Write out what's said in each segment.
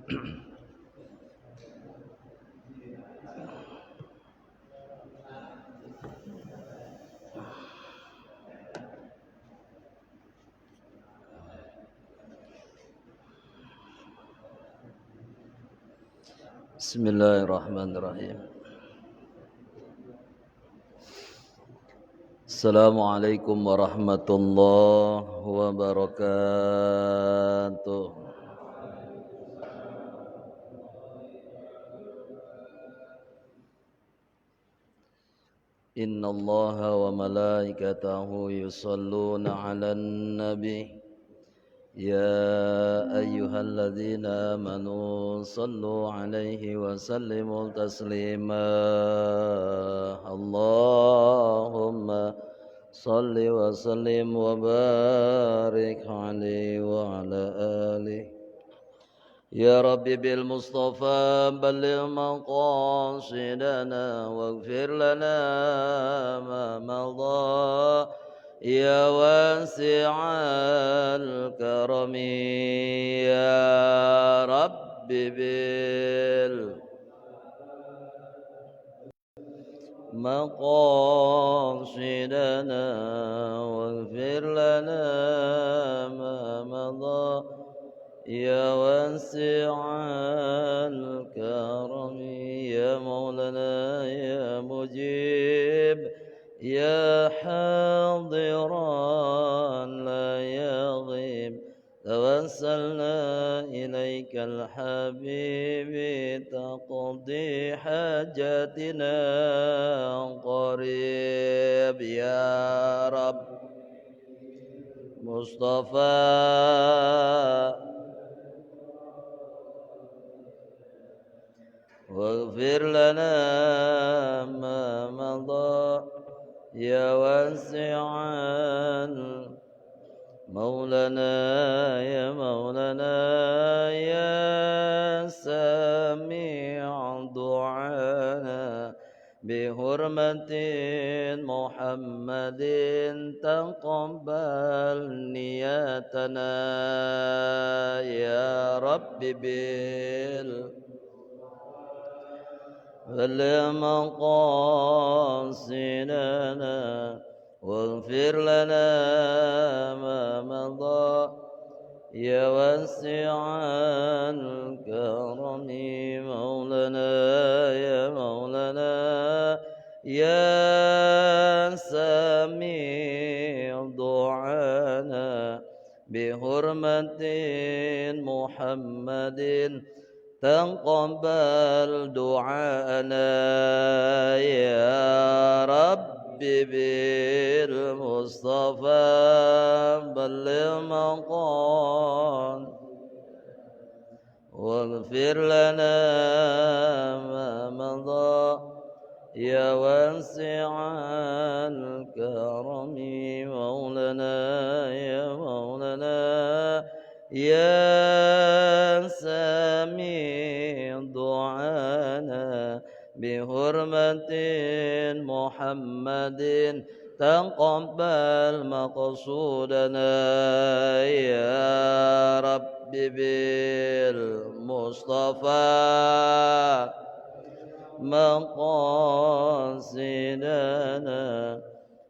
Bismillahirrahmanirrahim. Assalamualaikum warahmatullahi wabarakatuh. Inna Allaha wa malaikatahu yusalluna 'alan nabi. Ya ayyuhalladzina amanu sallu 'alaihi wa sallimu taslima. Allahumma salli wa sallim wa barik 'alaihi wa 'ala alihi. Ya Rabbi bil Mustafa balligh maqasidana waghfir lana ma madha ya wasi'al karami ya Rabbi bil maqasidana waghfir lana ma madha يا واسع الكرم يا مولانا يا مجيب يا حاضرا لا يغيب توسلنا إليك الحبيب تقضي حاجاتنا قريب يا رب مصطفى واغفر لنا ما مضى يا واسع مولانا يا مولانا يا سميع دعانا بحرمة محمد تقبل نياتنا يا رب بلغ مقاصدنا واغفر لنا ما مضى يا واسع الكرم مولانا يا مولانا يا سميع دعانا بحرمة محمد تقبل دعاءنا يا رب بالمصطفى بلغ مقام واغفر لنا ما مضى يا واسع الكرم مولانا يا مولانا يا سميع دعانا بحرمة محمد تقبل مقصودنا يا رب بالمصطفى مقاصدنا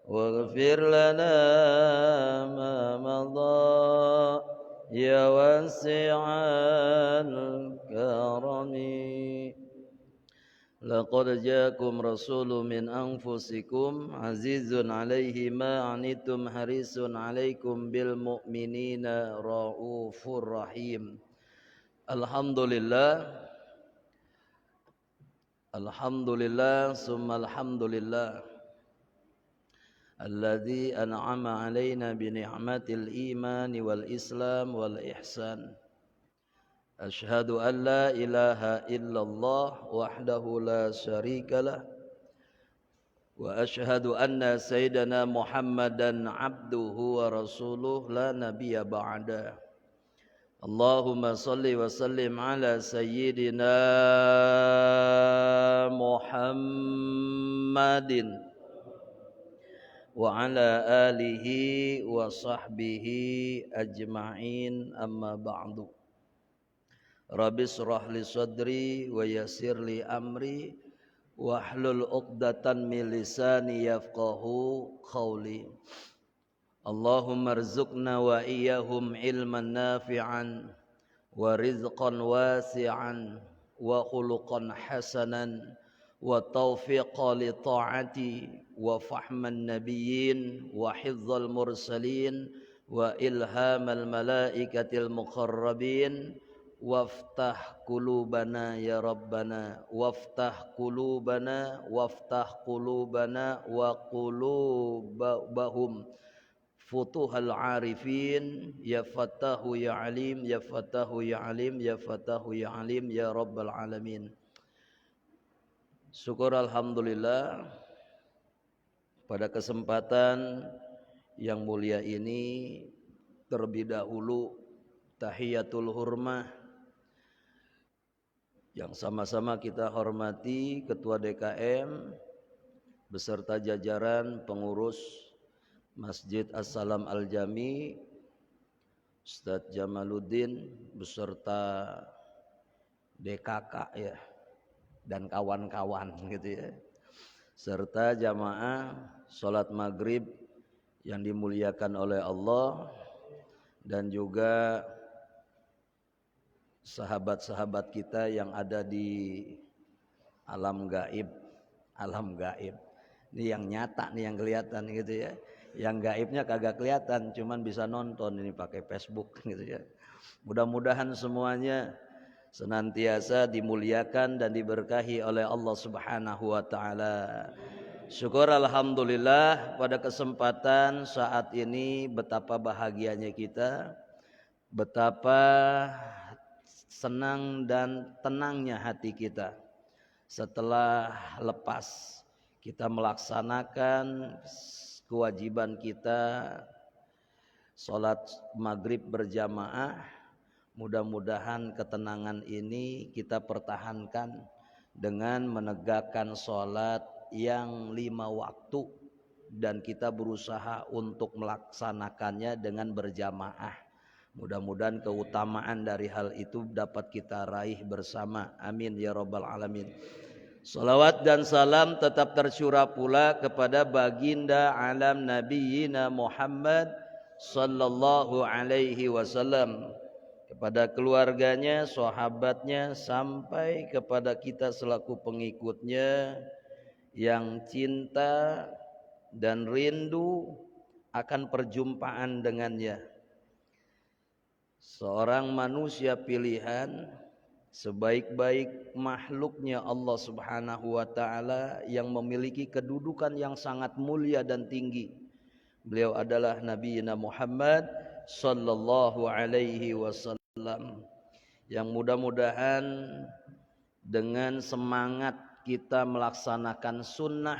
واغفر لنا ما مضى يا واسع الكرم لقد جاءكم رسول من أنفسكم عزيز عليه ما عنتم حريص عليكم بالمؤمنين رؤوف رحيم. Alhamdulillah summa alhamdulillah alladzi an'ama alaina bi ni'matil iman wal islam wal ihsan. Asyhadu an la ilaha illallah wahdahu la syarikalah wa asyhadu anna sayyidana Muhammadan abduhu wa rasuluh la nabiyya ba'da. Allahumma salli wa sallim ala sayyidina Muhammadin wa ala alihi wa sahbihi ajma'in amma ba'du. Rabbi shrah li sadri wa yassir li amri wahlul 'uqdatan min lisani yafqahu qawli. Allahumma rzuqna wa iyyahum ilman nafi'an wa rizqan wasi'an wa khuluqan hasanan wa taufiqan li ta'ati wa fahman nabiyyin wa hifdzal mursalin wa ilhamal malaikatil muqarrabin waftah qulubana ya rabbana waftah qulubana wa qulubahum futuhal arifin ya fatahu ya alim ya fatahu ya alim ya fatahu ya alim ya rabbal alamin. Syukur alhamdulillah pada kesempatan yang mulia ini terlebih dahulu tahiyatul hurmah yang sama-sama kita hormati Ketua DKM beserta jajaran pengurus Masjid As-Salam Al-Jami, Ustadz Jamaluddin beserta DKK ya dan kawan-kawan gitu ya, serta jamaah sholat maghrib yang dimuliakan oleh Allah dan juga sahabat-sahabat kita yang ada di alam gaib. Ini yang nyata nih yang kelihatan gitu ya. Yang gaibnya kagak kelihatan, cuman bisa nonton ini pakai Facebook gitu ya. Mudah-mudahan semuanya senantiasa dimuliakan dan diberkahi oleh Allah Subhanahu wa taala. Syukur alhamdulillah pada kesempatan saat ini betapa bahagianya kita, betapa senang dan tenangnya hati kita setelah lepas kita melaksanakan kewajiban kita sholat maghrib berjamaah. Mudah-mudahan ketenangan ini kita pertahankan dengan menegakkan sholat yang 5 waktu dan kita berusaha untuk melaksanakannya dengan berjamaah. Mudah-mudahan keutamaan dari hal itu dapat kita raih bersama. Amin ya rabbal alamin. Salawat dan salam tetap tercurah pula kepada baginda alam nabiyina Muhammad sallallahu alaihi wasallam, kepada keluarganya, sahabatnya, sampai kepada kita selaku pengikutnya yang cinta dan rindu akan perjumpaan dengannya. Seorang manusia pilihan, sebaik-baik makhluknya Allah Subhanahu wa taala yang memiliki kedudukan yang sangat mulia dan tinggi. Beliau adalah Nabi Muhammad sallallahu alaihi wasallam yang mudah-mudahan dengan semangat kita melaksanakan sunnah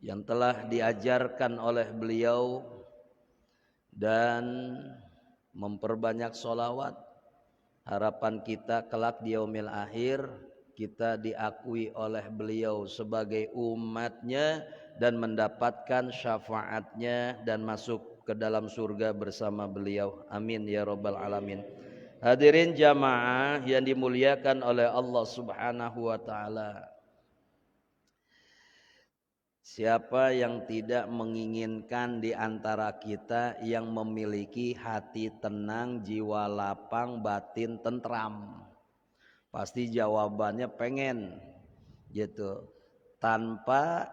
yang telah diajarkan oleh beliau dan memperbanyak sholawat, harapan kita kelak di yaumil akhir kita diakui oleh beliau sebagai umatnya dan mendapatkan syafaatnya dan masuk ke dalam surga bersama beliau. Amin ya rabbal alamin. Hadirin jamaah yang dimuliakan oleh Allah Subhanahu wa taala. Siapa yang tidak menginginkan di antara kita yang memiliki hati tenang, jiwa lapang, batin tentram? Pasti jawabannya pengen gitu. Tanpa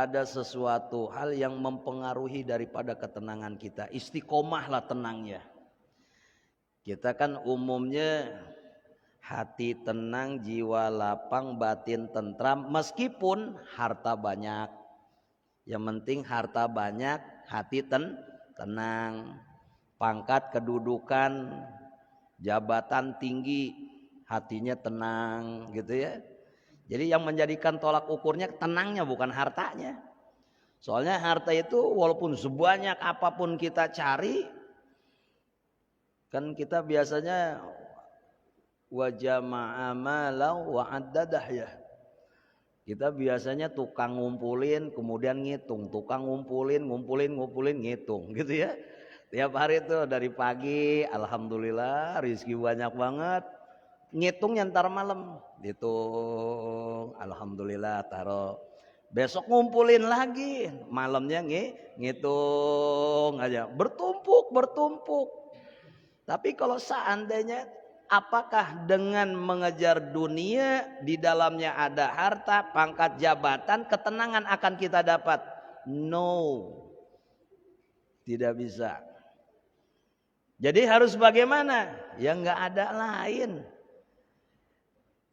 ada sesuatu hal yang mempengaruhi daripada ketenangan kita. Istiqomahlah tenangnya. Kita kan umumnya hati tenang, jiwa lapang, batin tentram, meskipun harta banyak. Yang penting harta banyak, hati tenang. Pangkat, kedudukan, jabatan tinggi, hatinya tenang gitu ya. Jadi yang menjadikan tolak ukurnya tenangnya bukan hartanya. Soalnya harta itu walaupun sebanyak apapun kita cari, kan kita biasanya wa jama'a malau wa addadah ya. Kita biasanya tukang ngumpulin kemudian ngitung, tukang ngumpulin ngitung gitu ya. Tiap hari tuh dari pagi, alhamdulillah rezeki banyak banget. Ngitung ntar malam, dihitung, alhamdulillah taruh. Besok ngumpulin lagi, malamnya ngitung aja, bertumpuk. Tapi kalau seandainya, apakah dengan mengejar dunia di dalamnya ada harta, pangkat, jabatan, ketenangan akan kita dapat? No, tidak bisa. Jadi harus bagaimana? Ya nggak ada lain.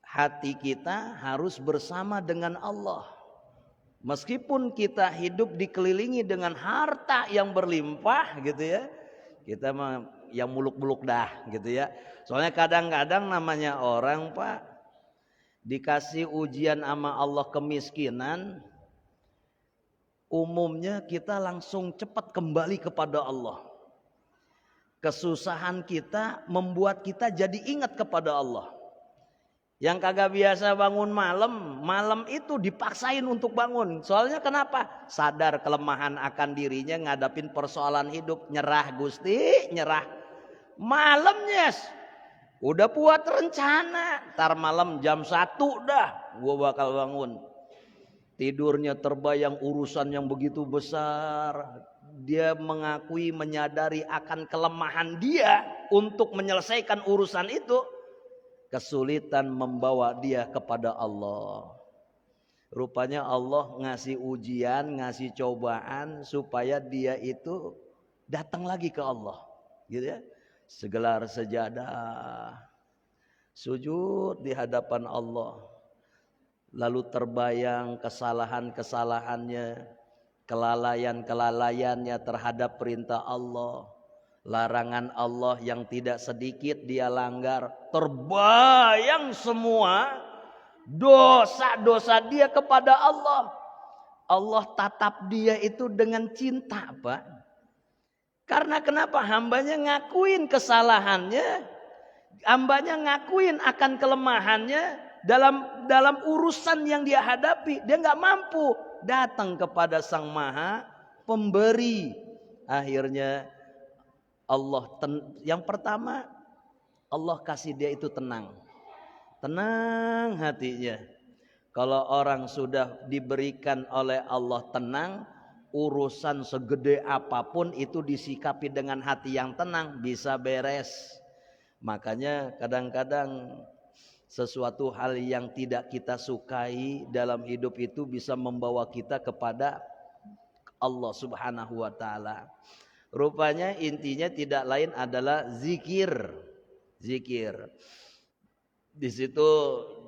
Hati kita harus bersama dengan Allah. Meskipun kita hidup dikelilingi dengan harta yang berlimpah gitu ya, kita mah yang muluk-muluk dah gitu ya. Soalnya kadang-kadang namanya orang Pak, dikasih ujian sama Allah kemiskinan, umumnya kita langsung cepat kembali kepada Allah. Kesusahan kita membuat kita jadi ingat kepada Allah. Yang kagak biasa bangun malam itu dipaksain untuk bangun. Soalnya kenapa? Sadar kelemahan akan dirinya ngadapin persoalan hidup. Nyerah Gusti, nyerah. Malamnya udah buat rencana. Ntar malam jam 1 dah gua bakal bangun. Tidurnya terbayang urusan yang begitu besar. Dia mengakui, menyadari akan kelemahan dia untuk menyelesaikan urusan itu. Kesulitan membawa dia kepada Allah. Rupanya Allah ngasih ujian, ngasih cobaan supaya dia itu datang lagi ke Allah, gitu ya. Segelar sejadah, sujud di hadapan Allah. Lalu terbayang kesalahan-kesalahannya, kelalaian-kelalaiannya terhadap perintah Allah. Larangan Allah yang tidak sedikit dia langgar. Terbayang semua dosa-dosa dia kepada Allah. Allah tatap dia itu dengan cinta Pak. Karena kenapa? Hambanya ngakuin kesalahannya, hambanya ngakuin akan kelemahannya. Dalam urusan yang dia hadapi, dia nggak mampu datang kepada Sang Maha Pemberi. Akhirnya Allah yang pertama, Allah kasih dia itu tenang hatinya. Kalau orang sudah diberikan oleh Allah tenang, urusan segede apapun itu disikapi dengan hati yang tenang, bisa beres. Makanya kadang-kadang sesuatu hal yang tidak kita sukai dalam hidup itu bisa membawa kita kepada Allah Subhanahu wa ta'ala. Rupanya intinya tidak lain adalah zikir. Di situ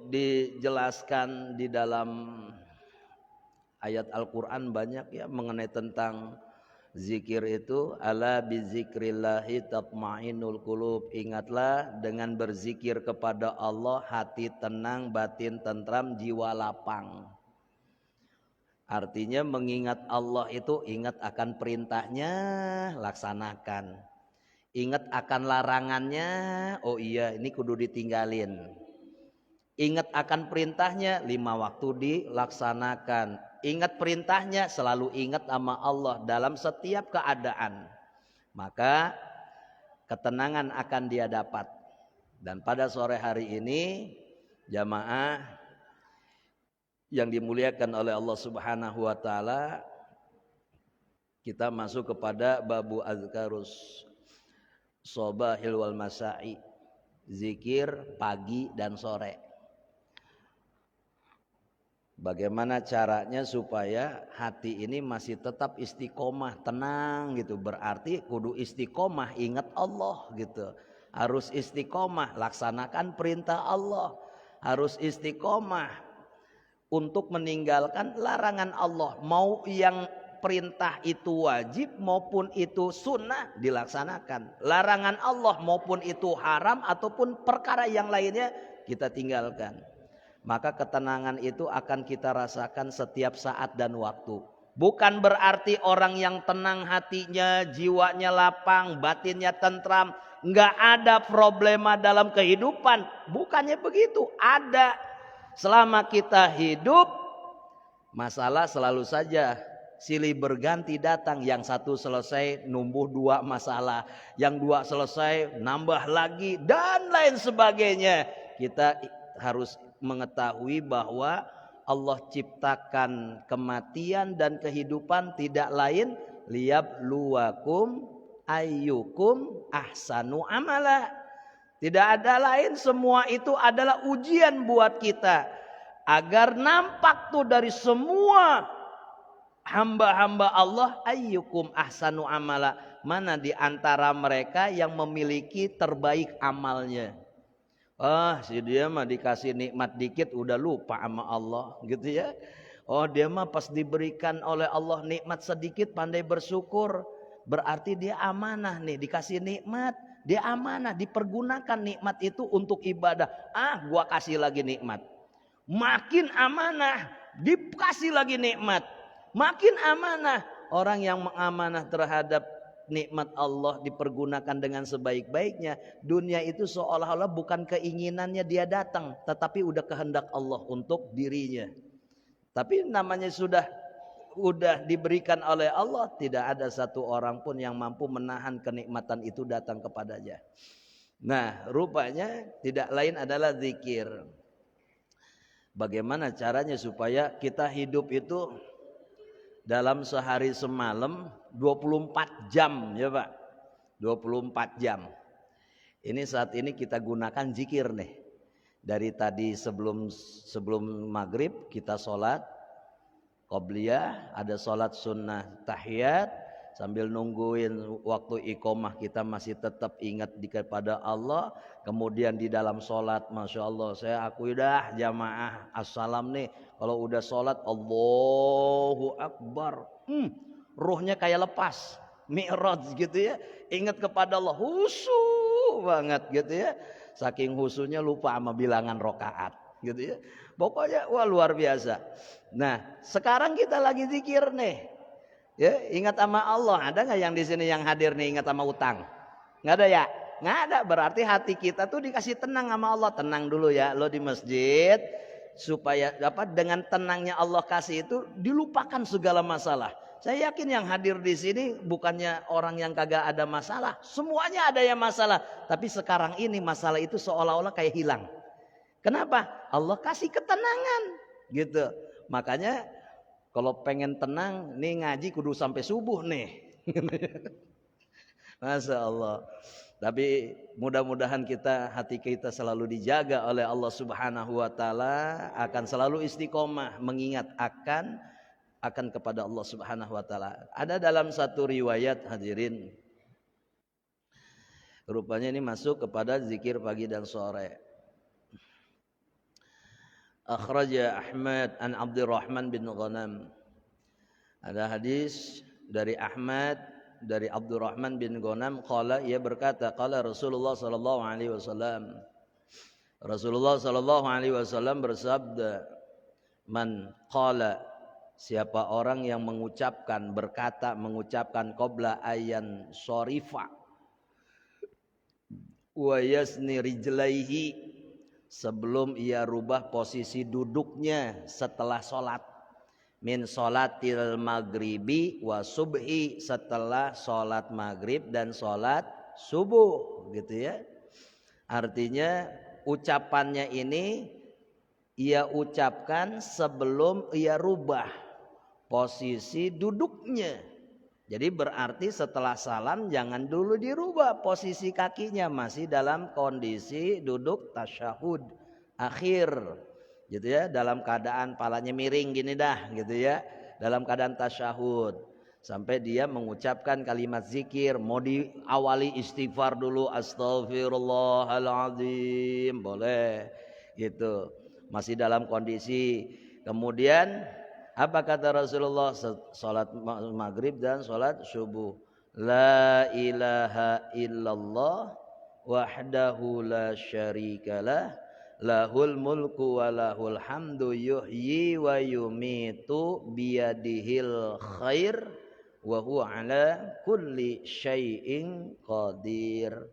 dijelaskan di dalam ayat Al-Quran banyak ya mengenai tentang zikir itu. Ala bizikrillahi tatma'innul qulub. Ingatlah dengan berzikir kepada Allah hati tenang, batin tentram, jiwa lapang. Artinya mengingat Allah itu ingat akan perintahnya, laksanakan. Ingat akan larangannya, oh iya ini kudu ditinggalin. Ingat akan perintahnya, 5 waktu dilaksanakan. Ingat perintahnya, selalu ingat sama Allah dalam setiap keadaan. Maka ketenangan akan dia dapat. Dan pada sore hari ini jamaah yang dimuliakan oleh Allah Subhanahu wa ta'ala, kita masuk kepada babu azkarus sobahil wal masa'i, zikir pagi dan sore. Bagaimana caranya supaya hati ini masih tetap istiqomah, tenang gitu. Berarti kudu istiqomah ingat Allah gitu. Harus istiqomah laksanakan perintah Allah. Harus istiqomah untuk meninggalkan larangan Allah. Mau yang perintah itu wajib maupun itu sunnah dilaksanakan. Larangan Allah maupun itu haram ataupun perkara yang lainnya kita tinggalkan. Maka ketenangan itu akan kita rasakan setiap saat dan waktu. Bukan berarti orang yang tenang hatinya, jiwanya lapang, batinnya tentram, nggak ada problema dalam kehidupan. Bukannya begitu, ada. Selama kita hidup, masalah selalu saja silih berganti datang, yang satu selesai numbuh dua masalah, yang dua selesai nambah lagi dan lain sebagainya. Kita harus mengetahui bahwa Allah ciptakan kematian dan kehidupan tidak lain liyabluwakum ayyukum ahsanu amala. Tidak ada lain, semua itu adalah ujian buat kita agar nampak tuh dari semua hamba-hamba Allah ayyukum ahsanu amala, mana di antara mereka yang memiliki terbaik amalnya. Si dia mah dikasih nikmat dikit udah lupa sama Allah gitu ya. Dia mah pas diberikan oleh Allah nikmat sedikit pandai bersyukur, berarti dia amanah nih, dikasih nikmat dia amanah, dipergunakan nikmat itu untuk ibadah. Gua kasih lagi nikmat, makin amanah, dikasih lagi nikmat, makin amanah. Orang yang mengamanah terhadap nikmat Allah dipergunakan dengan sebaik-baiknya, dunia itu seolah-olah bukan keinginannya dia datang, tetapi udah kehendak Allah untuk dirinya. Tapi namanya sudah diberikan oleh Allah, tidak ada satu orang pun yang mampu menahan kenikmatan itu datang kepadanya. Nah, rupanya tidak lain adalah zikir. Bagaimana caranya supaya kita hidup itu dalam sehari semalam 24 jam ya Pak. 24 jam. Ini saat ini kita gunakan zikir nih. Dari tadi sebelum maghrib kita sholat qobliyah, ada sholat sunnah tahiyat, sambil nungguin waktu iqomah kita masih tetap ingat kepada Allah. Kemudian di dalam sholat, masya Allah, saya akui dah jamaah assalam nih, kalau udah sholat Allahu Akbar, ruhnya kayak lepas mi'raj gitu ya, ingat kepada Allah, husu banget gitu ya. Saking husunya lupa sama bilangan rokaat gitu ya. Pokoknya wah luar biasa. Nah, sekarang kita lagi zikir nih. Ya, ingat sama Allah. Ada nggak yang di sini yang hadir nih ingat sama utang? Nggak ada ya? Nggak ada. Berarti hati kita tuh dikasih tenang sama Allah. Tenang dulu ya, lo di masjid, supaya dengan tenangnya Allah kasih itu dilupakan segala masalah. Saya yakin yang hadir di sini bukannya orang yang kagak ada masalah, semuanya ada yang masalah. Tapi sekarang ini masalah itu seolah-olah kayak hilang. Kenapa? Allah kasih ketenangan, gitu. Makanya kalau pengen tenang, nih ngaji kudu sampai subuh nih. Masya Allah. Tapi mudah-mudahan hati kita selalu dijaga oleh Allah Subhanahu wa taala, akan selalu istiqomah mengingat akan kepada Allah Subhanahu wa taala. Ada dalam satu riwayat hadirin, rupanya ini masuk kepada zikir pagi dan sore. Akhraja Ahmad an Abdurrahman bin Ghanam. Ada hadis dari Ahmad dari Abdurrahman bin Ghanam, qala, ia berkata, qala Rasulullah sallallahu alaihi wasallam. Rasulullah sallallahu alaihi wasallam bersabda, man qala, siapa orang yang mengucapkan qabla ayan shorifa wa yasni rijlaihi, sebelum ia rubah posisi duduknya setelah sholat, min sholatil maghribi wa subhi, setelah sholat maghrib dan sholat subuh gitu ya. Artinya ucapannya ini ia ucapkan sebelum ia rubah posisi duduknya. Jadi berarti setelah salam jangan dulu dirubah posisi kakinya, masih dalam kondisi duduk tasyahud akhir gitu ya, dalam keadaan palanya miring gini dah gitu ya, dalam keadaan tasyahud sampai dia mengucapkan kalimat zikir. Mau diawali istighfar dulu, astagfirullahaladzim, boleh gitu, masih dalam kondisi. Kemudian apa kata Rasulullah? Salat maghrib dan salat subuh, la ilaha illallah wahdahu la syarikalah, lahul mulku wa lahul hamdu, yuhyi wa yumitu biyadihil khair wa huwa ala kulli syai'in qadir.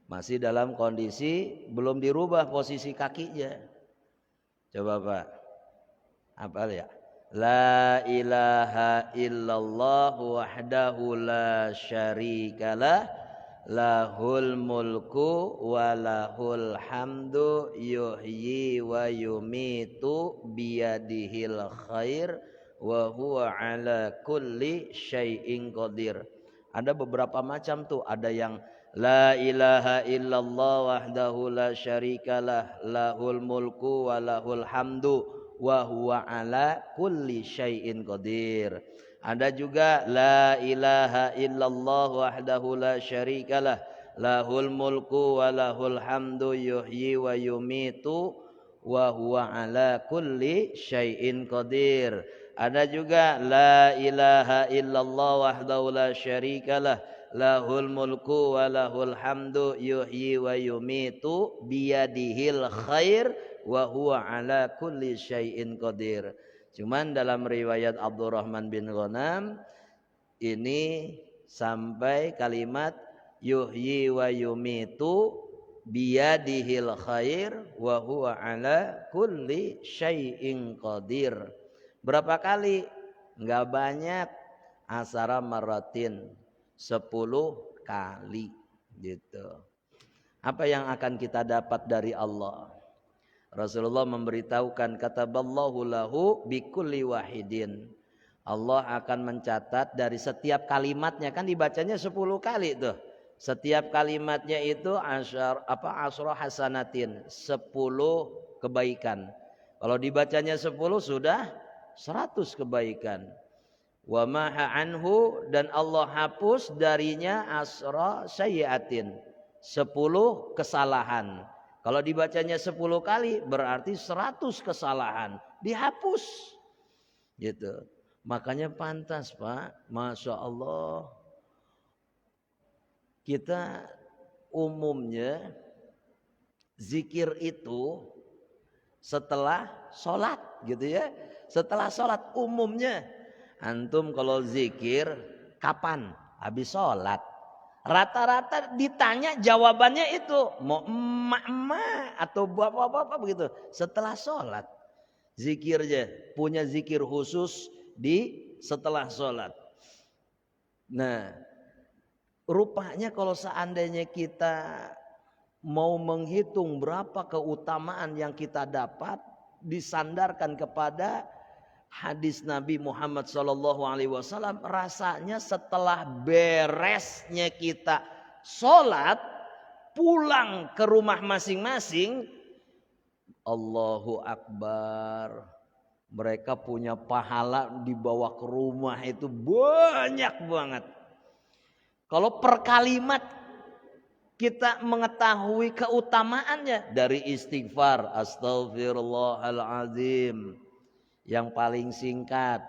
Masih dalam kondisi belum dirubah posisi kakinya. Coba Pak, apa ya? La ilaha illallah wahdahu la syarikalah lahul mulku wa lahul hamdu yuhyi wa yumitu biyadihil khair wa huwa ala kulli syai'in qadir. Ada beberapa macam tuh, ada yang la ilaha illallah wahdahu la syarikalah lahul mulku wa lahul hamdu wa huwa ala kulli syai'in qadir. Ada juga la ilaha illallah wahdahu la syarikalah lahul mulku wa lahul hamdu yuhyi wa yumitu wa huwa ala kulli syai'in qadir. Ada juga la ilaha illallah wahdahu la syarikalah lahul mulku wa lahul hamdu yuhyi wa yumitu biyadihil khair wa huwa ala kulli syai'in qadir. Cuman dalam riwayat Abdurrahman bin Ghanam ini sampai kalimat yuhyi wa yumitu biyadihil khair wa huwa ala kulli syai'in qadir. Berapa kali? Enggak banyak, asara maratin, 10 kali gitu. Apa yang akan kita dapat dari Allah? Rasulullah memberitahukan kataballahu lahu bikulli wahidin. Allah akan mencatat dari setiap kalimatnya, kan dibacanya 10 kali tuh. Setiap kalimatnya itu asra hasanatin, 10 kebaikan. Kalau dibacanya 10 sudah 100 kebaikan. Wa maha anhu, dan Allah hapus darinya asra sayyiatin, 10 kesalahan. Kalau dibacanya 10 kali berarti 100 kesalahan dihapus gitu. Makanya pantas Pak, Masya Allah, kita umumnya zikir itu setelah sholat gitu ya. Setelah sholat umumnya. Antum kalau zikir kapan? Habis sholat. Rata-rata ditanya jawabannya itu mau emak-emak atau bapak-bapak begitu setelah sholat. Zikirnya punya zikir khusus di setelah sholat. Nah, rupanya kalau seandainya kita mau menghitung berapa keutamaan yang kita dapat, disandarkan kepada hadis Nabi Muhammad SAW, rasanya setelah beresnya kita sholat, pulang ke rumah masing-masing, Allahu Akbar, mereka punya pahala dibawa ke rumah itu banyak banget. Kalau per kalimat kita mengetahui keutamaannya, dari istighfar astaghfirullahaladzim yang paling singkat,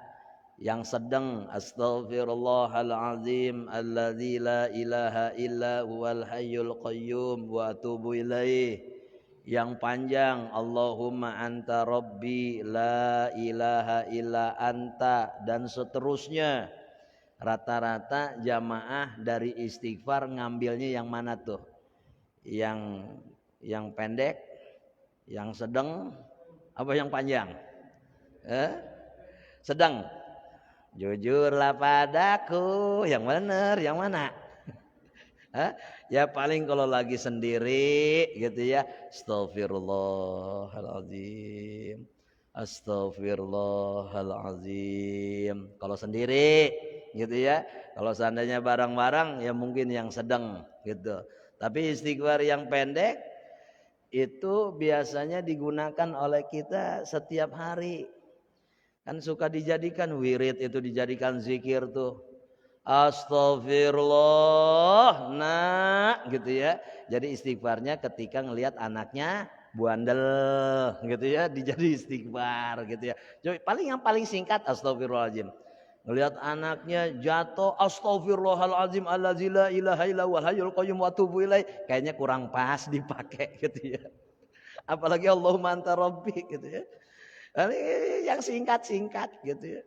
yang sedang astaghfirullahalazim alladzi la ilaha illa huwal hayyul qayyum wa atubu ilaih, yang panjang Allahumma anta rabbi la ilaha illa anta, dan seterusnya. Rata-rata jamaah dari istighfar ngambilnya yang mana tuh? Yang pendek, yang sedang, apa yang panjang? Sedang. Jujurlah padaku, yang benar, yang mana? Ya paling kalau lagi sendiri gitu ya, Astaghfirullahaladzim, Astaghfirullahaladzim. Kalau sendiri gitu ya. Kalau seandainya bareng-bareng ya mungkin yang sedang gitu. Tapi istighfar yang pendek itu biasanya digunakan oleh kita setiap hari. Kan suka dijadikan wirid, itu dijadikan zikir tuh. Astagfirullah, nak, gitu ya. Jadi istighfarnya ketika ngelihat anaknya buandel, gitu ya, dijadi istighfar, gitu ya. Jadi yang paling singkat astagfirullahaladzim. Ngelihat anaknya jatuh, astagfirullahaladzim allazi la ilaha illa huwal hayyul qayyum wa atubu ilaih. Kayaknya kurang pas dipakai, gitu ya. Apalagi Allahumma anta rabbi, gitu ya. Yang singkat-singkat gitu ya.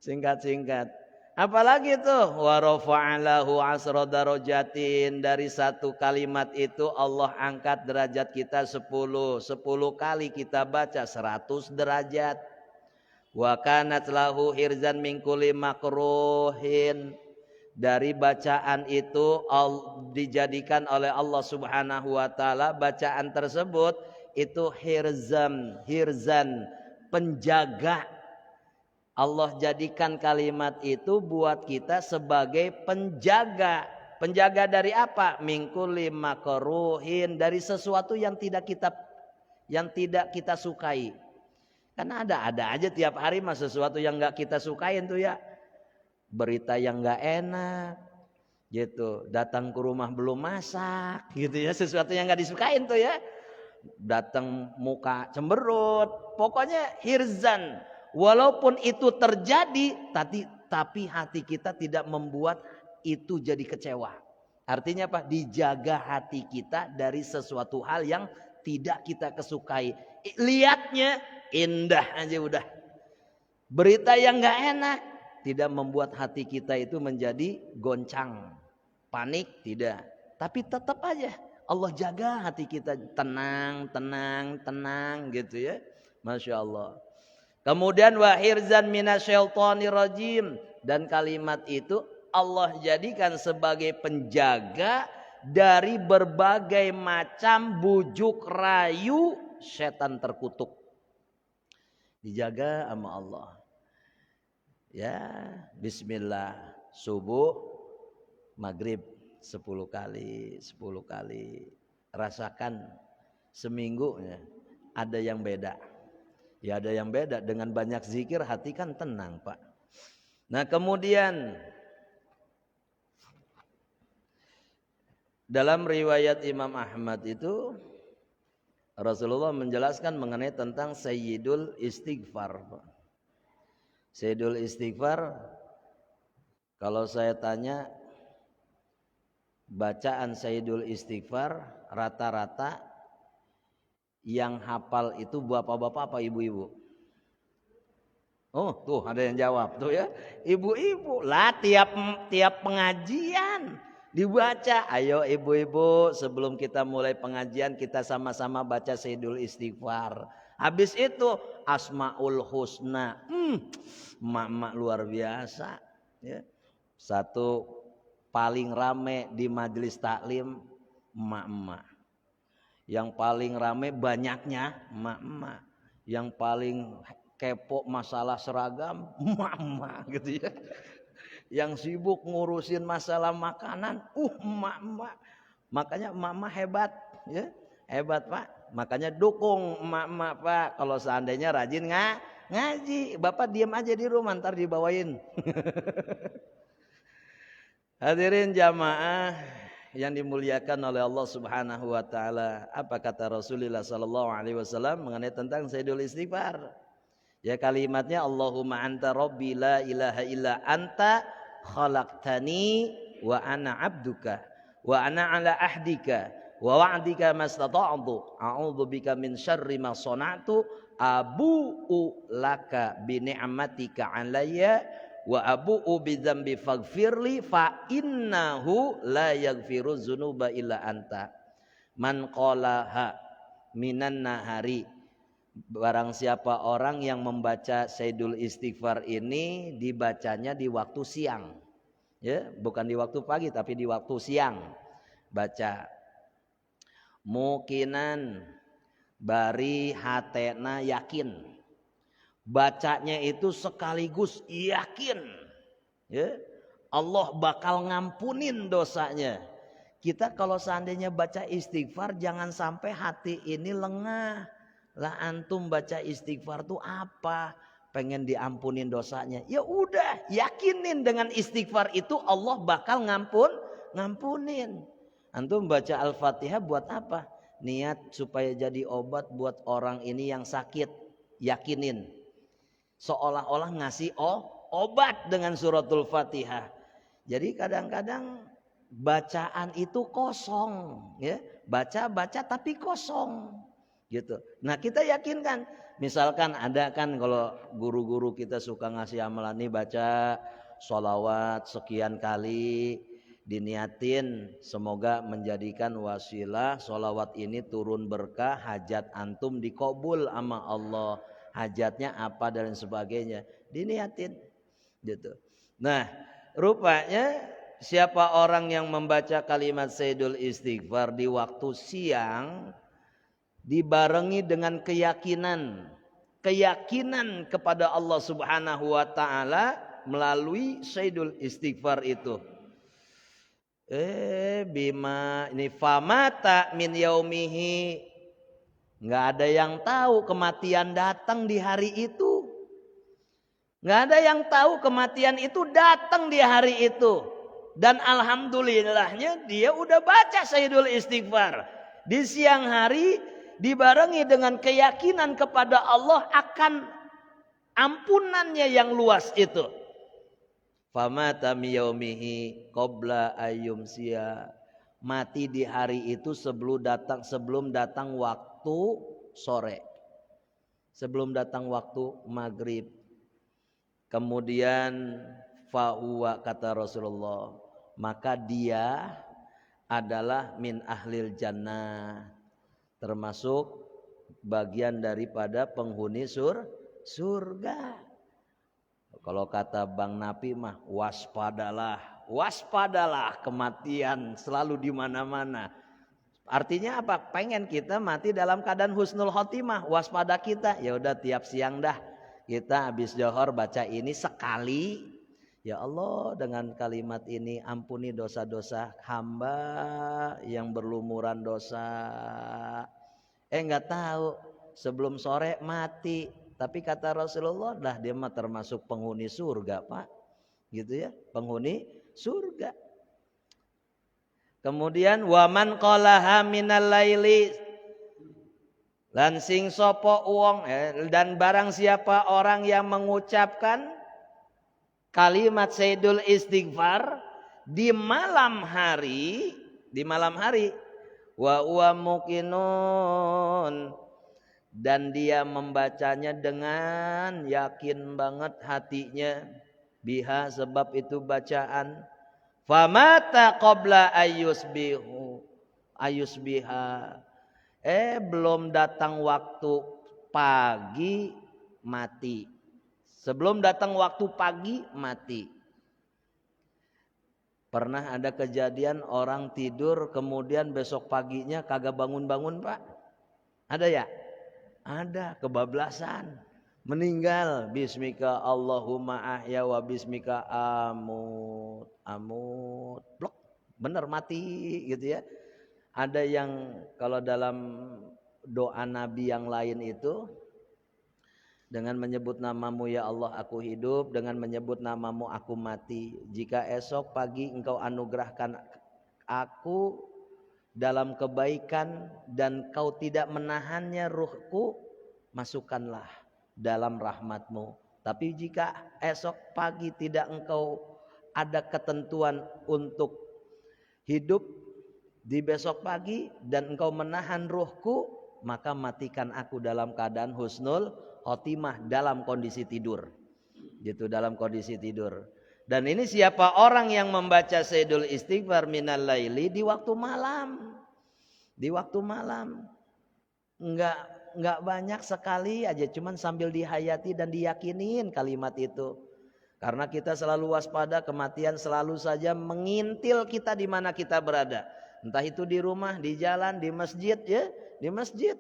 Singkat-singkat. Apalagi tuh wa rafa'alahu asra darajatin, dari satu kalimat itu Allah angkat derajat kita 10 kali kita baca 100 derajat. Wa kanat lahu hirzan min kulli makruhin. Dari bacaan itu dijadikan oleh Allah Subhanahu wa taala bacaan tersebut itu hirzan, penjaga. Allah jadikan kalimat itu buat kita sebagai penjaga. Penjaga dari apa? Min kulli makruhin, dari sesuatu yang tidak kita sukai. Karena ada aja tiap hari mah sesuatu yang enggak kita sukain tuh ya. Berita yang enggak enak gitu, datang ke rumah belum masak gitu ya, sesuatu yang enggak disukain tuh ya. Datang muka cemberut, pokoknya hirzan. Walaupun itu terjadi tapi hati kita tidak membuat itu jadi kecewa. Artinya apa? Dijaga hati kita dari sesuatu hal yang tidak kita kesukai. Lihatnya indah aja udah. Berita yang enggak enak tidak membuat hati kita itu menjadi goncang, panik, tidak. Tapi tetap aja Allah jaga hati kita tenang gitu ya. Masya Allah. Kemudian wa hirzan minasyaitonir rajim, dan kalimat itu Allah jadikan sebagai penjaga dari berbagai macam bujuk rayu setan terkutuk. Dijaga sama Allah. Ya, bismillah, subuh, maghrib 10 kali. Rasakan seminggu ya, ada yang beda. Ya ada yang beda, dengan banyak zikir hati kan tenang, Pak. Nah, kemudian dalam riwayat Imam Ahmad itu Rasulullah menjelaskan mengenai tentang Sayyidul Istighfar, Pak. Sayyidul Istighfar, kalau saya tanya bacaan Sayyidul Istighfar rata-rata yang hafal itu bapak-bapak apa ibu-ibu? Oh tuh ada yang jawab tuh ya, ibu-ibu lah. Tiap pengajian dibaca. Ayo ibu-ibu, sebelum kita mulai pengajian kita sama-sama baca Sayyidul Istighfar. Habis itu Asmaul Husna. Emak-emak luar biasa ya. Satu paling rame di majelis taklim emak-emak. Yang paling rame banyaknya emak-emak. Yang paling kepo masalah seragam emak-emak gitu ya. Yang sibuk ngurusin masalah makanan emak-emak. Makanya emak-emak hebat ya. Hebat, Pak. Makanya dukung emak-emak, Pak. Kalau seandainya rajin ngaji, Bapak diam aja di rumah, ntar dibawain. Hadirin jamaah yang dimuliakan oleh Allah Subhanahu wa taala. Apa kata Rasulullah sallallahu alaihi wasallam mengenai tentang Sayyidul Istighfar? Ya kalimatnya, Allahumma anta rabbi la ilaha illa anta khalaqtani wa ana abduka wa ana ala ahdika wa wa'dika mastata'tu a'udzubika min syarri ma sana'tu abu'u laka bi ni'matika 'alayya wa abu'u bi dzambi faghfirli fa innahu la yaghfiru dzunuba illa anta. Man qalaha minan nahari, barang siapa orang yang membaca Sayyidul Istighfar ini dibacanya di waktu siang. Ya, bukan di waktu pagi tapi di waktu siang. Baca mukinan bari hatena yakin, bacanya itu sekaligus yakin ya, Allah bakal ngampunin dosanya. Kita kalau seandainya baca istighfar jangan sampai hati ini lengah. Lah antum baca istighfar tuh apa? Pengen diampunin dosanya. Ya udah, yakinin dengan istighfar itu Allah bakal ngampunin. Antum baca Al-Fatihah buat apa? Niat supaya jadi obat buat orang ini yang sakit. Yakinin. Seolah-olah ngasih obat dengan suratul Fatihah. Jadi kadang-kadang bacaan itu kosong, ya. Baca tapi kosong. Gitu. Nah, kita yakinkan. Misalkan ada kan kalau guru-guru kita suka ngasih amalan nih, baca sholawat sekian kali, diniatin semoga menjadikan wasilah sholawat ini turun berkah, hajat antum dikabul sama Allah. hajatnya apa dan sebagainya, diniatin gitu. Nah, rupanya siapa orang yang membaca kalimat Sayyidul Istighfar di waktu siang dibarengi dengan keyakinan kepada Allah Subhanahu wa taala melalui Sayyidul Istighfar itu. Bima ini famata min yaumihi, nggak ada yang tahu kematian datang di hari itu. Nggak ada yang tahu kematian itu datang di hari itu. Dan alhamdulillahnya dia udah baca Sayyidul Istighfar di siang hari, dibarengi dengan keyakinan kepada Allah akan ampunannya yang luas itu. Famata miyaumihi qabla ayyumsiya, mati di hari itu sebelum datang waktu sore, sebelum datang waktu maghrib. Kemudian fahuwa, kata Rasulullah, maka dia adalah min ahlil jannah, termasuk bagian daripada penghuni surga. Kalau kata Bang Napi mah waspadalah kematian selalu di mana-mana. Artinya apa? Pengen kita mati dalam keadaan husnul khotimah, waspada kita. Ya udah tiap siang dah kita habis johor baca ini sekali. Ya Allah, dengan kalimat ini ampuni dosa-dosa hamba yang berlumuran dosa. Enggak tahu sebelum sore mati. Tapi kata Rasulullah, dah dia mah termasuk penghuni surga, Pak. Gitu ya, penghuni surga. Kemudian waman qalaha minal laili, lan sing sapa wong dan barang siapa orang yang mengucapkan kalimat Sayyidul Istighfar di malam hari, wa huwa muqinun, dan dia membacanya dengan yakin banget hatinya, biha, sebab itu bacaan, famata qabla ayusbiha, belum datang waktu pagi mati. Sebelum datang waktu pagi mati. Pernah ada kejadian orang tidur kemudian besok paginya kagak bangun-bangun, Pak? Ada ya? Ada, kebablasan, meninggal. Bismika Allahumma ahya wa bismika amut, blok, bener mati gitu ya. Ada yang kalau dalam doa Nabi yang lain itu, dengan menyebut namamu ya Allah aku hidup, dengan menyebut namamu aku mati. Jika esok pagi engkau anugerahkan aku dalam kebaikan dan kau tidak menahannya ruhku, masukkanlah dalam rahmatmu. Tapi jika esok pagi tidak engkau ada ketentuan untuk hidup di besok pagi dan engkau menahan ruhku, maka matikan aku dalam keadaan husnul khotimah, dalam kondisi tidur. Gitu, dalam kondisi tidur. Dan ini siapa orang yang membaca Sayyidul Istighfar minal laili di waktu malam. Di waktu malam. Enggak banyak, sekali aja, cuman sambil dihayati dan diyakinin kalimat itu. Karena kita selalu waspada, kematian selalu saja mengintil kita di mana kita berada. Entah itu di rumah, di jalan, di masjid ya, di masjid.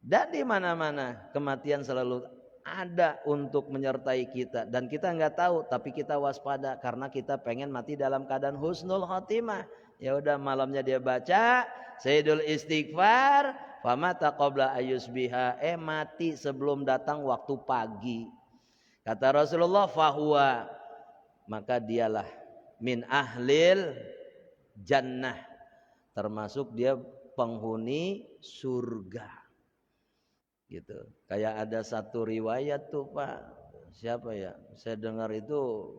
Dan di mana-mana kematian selalu ada untuk menyertai kita, dan kita nggak tahu, tapi kita waspada karena kita pengen mati dalam keadaan husnul khotimah. Ya udah, malamnya dia baca Sayyidul Istighfar, famata qabla ayusbiha, mati sebelum datang waktu pagi. Kata Rasulullah, fahuwa, maka dialah min ahlil jannah, termasuk dia penghuni surga. Gitu. Kayak ada satu riwayat tuh, Pak. Siapa ya? Saya dengar itu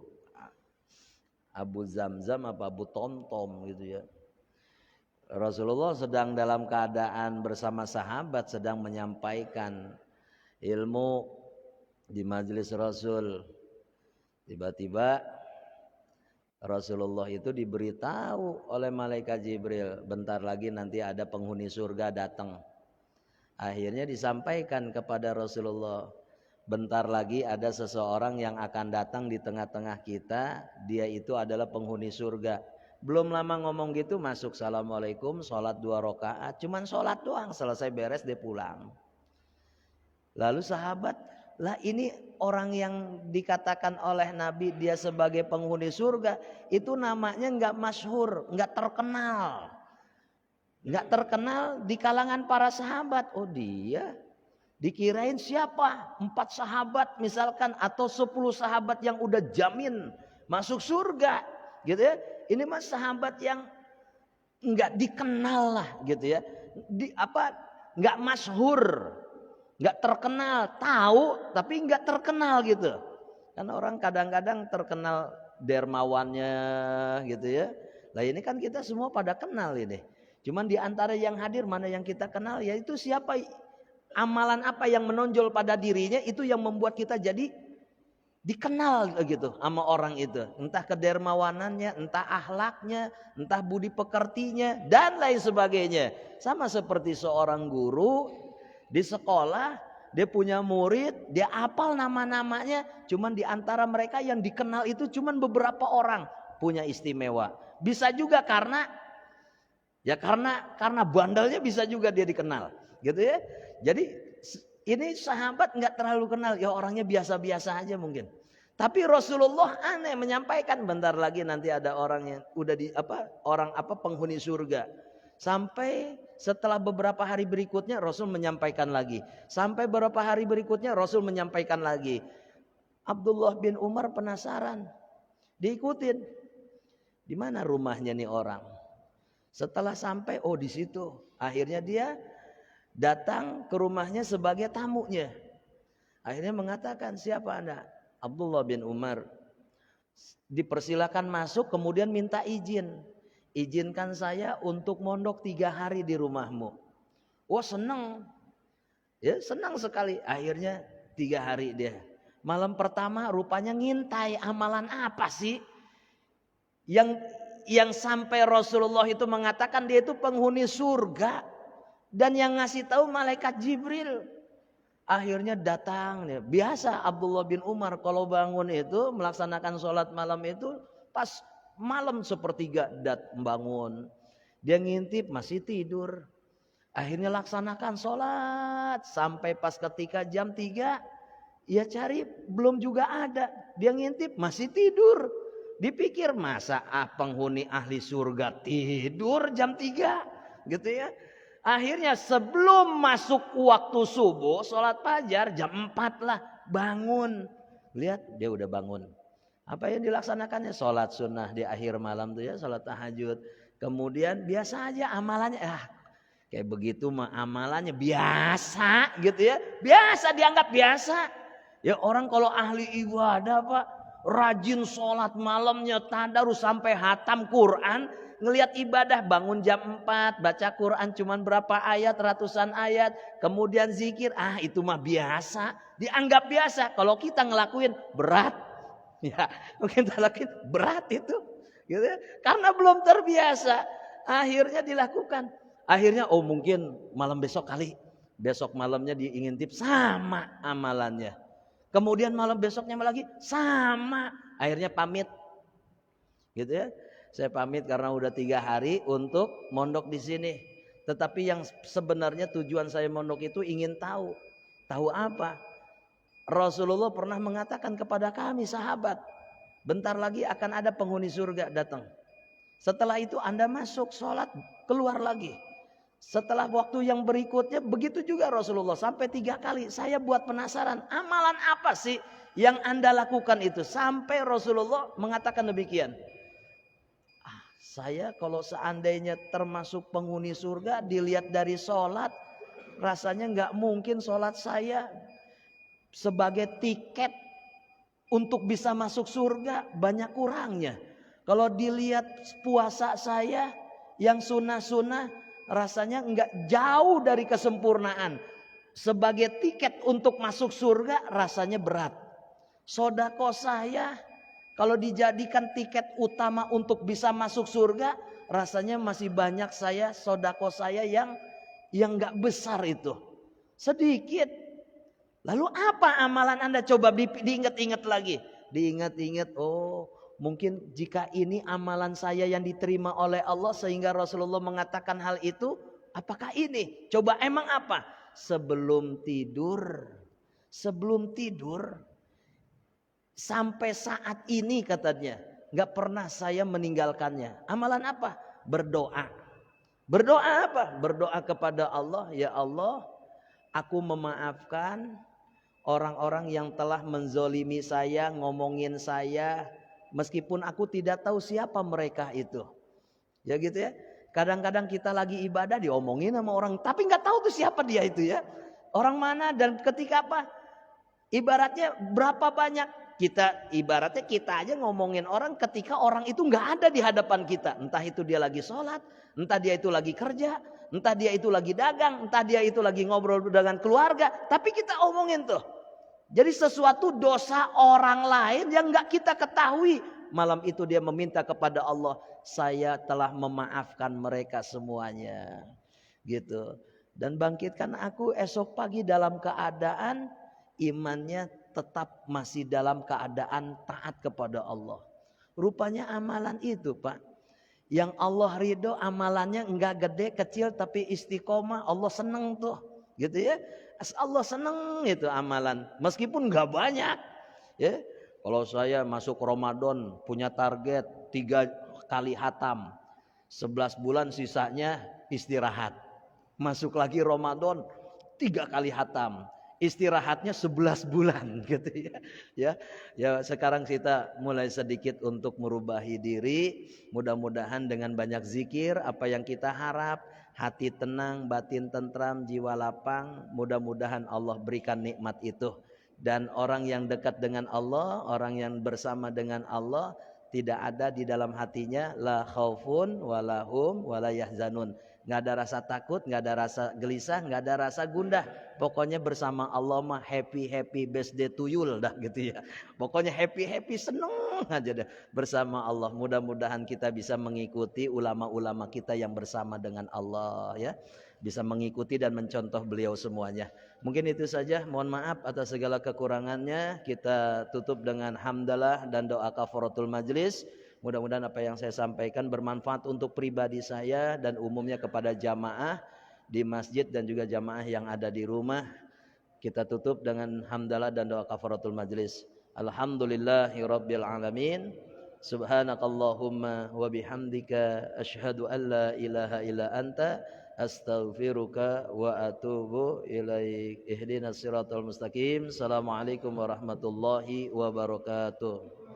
Abu Zamzam apa Abu Tomtom gitu ya. Rasulullah sedang dalam keadaan bersama sahabat sedang menyampaikan ilmu di majelis Rasul. Tiba-tiba Rasulullah itu diberitahu oleh malaikat Jibril, bentar lagi nanti ada penghuni surga datang. Akhirnya disampaikan kepada Rasulullah, bentar lagi ada seseorang yang akan datang di tengah-tengah kita, dia itu adalah penghuni surga. Belum lama ngomong gitu masuk, assalamualaikum, sholat 2 rakaat, cuman sholat doang, selesai beres dia pulang. Lalu sahabat, lah ini orang yang dikatakan oleh Nabi dia sebagai penghuni surga, itu namanya nggak masyhur, nggak terkenal. Nggak terkenal di kalangan para sahabat. Oh dia, dikirain siapa? 4 sahabat misalkan, atau 10 sahabat yang udah jamin masuk surga, gitu ya. Ini mas sahabat yang nggak dikenal lah, gitu ya. Nggak masyhur, nggak terkenal, tahu tapi nggak terkenal gitu. Kan orang kadang-kadang terkenal dermawannya, gitu ya. Lah ini kan kita semua pada kenal ini. Cuman di antara yang hadir mana yang kita kenal, yaitu siapa, amalan apa yang menonjol pada dirinya, itu yang membuat kita jadi dikenal gitu sama orang itu. Entah kedermawanannya, entah akhlaknya, entah budi pekertinya, dan lain sebagainya. Sama seperti seorang guru di sekolah, dia punya murid, dia hafal nama-namanya, cuman di antara mereka yang dikenal itu cuman beberapa orang punya istimewa. Bisa juga karena bandelnya bisa juga dia dikenal, gitu ya. Jadi ini sahabat nggak terlalu kenal, ya orangnya biasa-biasa aja mungkin. Tapi Rasulullah aneh menyampaikan, bentar lagi nanti ada orang yang udah penghuni surga. Sampai setelah beberapa hari berikutnya Rasul menyampaikan lagi. Sampai beberapa hari berikutnya Rasul menyampaikan lagi. Abdullah bin Umar penasaran, diikutin. Di mana rumahnya nih orang? Setelah sampai, oh di situ. Akhirnya dia datang ke rumahnya sebagai tamunya. Akhirnya mengatakan, siapa Anda? Abdullah bin Umar. Dipersilakan masuk, kemudian minta izin. Izinkan saya untuk mondok 3 hari di rumahmu. Oh senang. Ya senang sekali. Akhirnya 3 hari dia. Malam pertama rupanya ngintai, amalan apa sih? Yang sampai Rasulullah itu mengatakan dia itu penghuni surga, dan yang ngasih tahu malaikat Jibril. Akhirnya datang, biasa Abdullah bin Umar kalau bangun itu melaksanakan sholat malam itu pas malam sepertiga bangun, dia ngintip masih tidur. Akhirnya laksanakan sholat sampai pas ketika jam 3, ia cari belum juga ada, dia ngintip masih tidur. Dipikir masa penghuni ahli surga tidur jam 3, gitu ya. Akhirnya sebelum masuk waktu subuh sholat fajar jam 4 lah bangun. Lihat dia udah bangun. Apa yang dilaksanakannya? Sholat sunnah di akhir malam tuh ya, sholat tahajud. Kemudian biasa aja amalannya, kayak begitu mah amalannya biasa gitu ya. Biasa, dianggap biasa. Ya orang kalau ahli ibadah Pak, rajin sholat malamnya, tadarus sampai hatam Quran, ngelihat ibadah bangun jam 4, baca Quran cuman berapa ayat, ratusan ayat, kemudian zikir, itu mah biasa, dianggap biasa. Kalau kita ngelakuin berat, ya mungkin kita lakuin berat itu, gitu ya, karena belum terbiasa. Akhirnya dilakukan. Akhirnya mungkin malam besok kali, besok malamnya diingintip sama amalannya. Kemudian malam besoknya lagi sama, akhirnya pamit, gitu ya. Saya pamit karena udah 3 hari untuk mondok di sini. Tetapi yang sebenarnya tujuan saya mondok itu ingin tahu apa? Rasulullah pernah mengatakan kepada kami sahabat, bentar lagi akan ada penghuni surga datang. Setelah itu Anda masuk sholat, keluar lagi. Setelah waktu yang berikutnya begitu juga Rasulullah, sampai 3 kali. Saya buat penasaran, amalan apa sih yang Anda lakukan itu? Sampai Rasulullah mengatakan demikian. Saya kalau seandainya termasuk penghuni surga, dilihat dari sholat, rasanya nggak mungkin sholat saya sebagai tiket untuk bisa masuk surga, banyak kurangnya. Kalau dilihat puasa saya yang sunnah-sunnah, rasanya nggak jauh dari kesempurnaan. Sebagai tiket untuk masuk surga rasanya berat. Sodako saya kalau dijadikan tiket utama untuk bisa masuk surga, rasanya masih banyak sodako saya yang nggak besar itu. Sedikit. Lalu apa amalan Anda? Coba diingat-ingat lagi. Diingat-ingat, oh mungkin jika ini amalan saya yang diterima oleh Allah sehingga Rasulullah mengatakan hal itu. Apakah ini? Coba emang apa? Sebelum tidur. Sebelum tidur. Sampai saat ini katanya. Gak pernah saya meninggalkannya. Amalan apa? Berdoa. Berdoa apa? Berdoa kepada Allah. Ya Allah, aku memaafkan orang-orang yang telah menzolimi saya, ngomongin saya, meskipun aku tidak tahu siapa mereka itu. Ya gitu ya. Kadang-kadang kita lagi ibadah diomongin sama orang, tapi nggak tahu tuh siapa dia itu ya. Orang mana dan ketika apa? Ibaratnya berapa banyak ibaratnya kita aja ngomongin orang ketika orang itu nggak ada di hadapan kita. Entah itu dia lagi sholat, entah dia itu lagi kerja, entah dia itu lagi dagang, entah dia itu lagi ngobrol dengan keluarga. Tapi kita omongin tuh. Jadi sesuatu dosa orang lain yang gak kita ketahui. Malam itu dia meminta kepada Allah, saya telah memaafkan mereka semuanya. Gitu. Dan bangkitkan aku esok pagi dalam keadaan imannya tetap masih dalam keadaan taat kepada Allah. Rupanya amalan itu Pak. Yang Allah ridho amalannya enggak gede kecil tapi istiqomah. Allah seneng tuh. Gitu ya. Allah seneng itu amalan. Meskipun enggak banyak. Ya. Kalau saya masuk Ramadan punya target 3 kali hatam. 11 bulan sisanya istirahat. Masuk lagi Ramadan 3 kali hatam. Istirahatnya 11 bulan gitu ya. Ya sekarang kita mulai sedikit untuk merubahi diri. Mudah-mudahan dengan banyak zikir apa yang kita harap, hati tenang, batin tentram, jiwa lapang, mudah-mudahan Allah berikan nikmat itu. Dan orang yang dekat dengan Allah, orang yang bersama dengan Allah, tidak ada di dalam hatinya la khaufun walahum wala yahzanun. Nggak ada rasa takut, nggak ada rasa gelisah, nggak ada rasa gundah. Pokoknya bersama Allah mah happy birthday to you dah gitu ya. Pokoknya happy seneng aja dah bersama Allah. Mudah-mudahan kita bisa mengikuti ulama-ulama kita yang bersama dengan Allah ya. Bisa mengikuti dan mencontoh beliau semuanya. Mungkin itu saja. Mohon maaf atas segala kekurangannya. Kita tutup dengan hamdalah dan doa kafaratul majlis. Mudah-mudahan apa yang saya sampaikan bermanfaat untuk pribadi saya dan umumnya kepada jamaah di masjid dan juga jamaah yang ada di rumah. Kita tutup dengan hamdalah dan doa kafaratul majlis. Alhamdulillahirabbil alamin. Subhanakallahumma wa bihamdika asyhadu an la ilaha illa anta astaghfiruka wa atubu ilaik. Ihdinas siratal mustaqim. Assalamualaikum warahmatullahi wabarakatuh.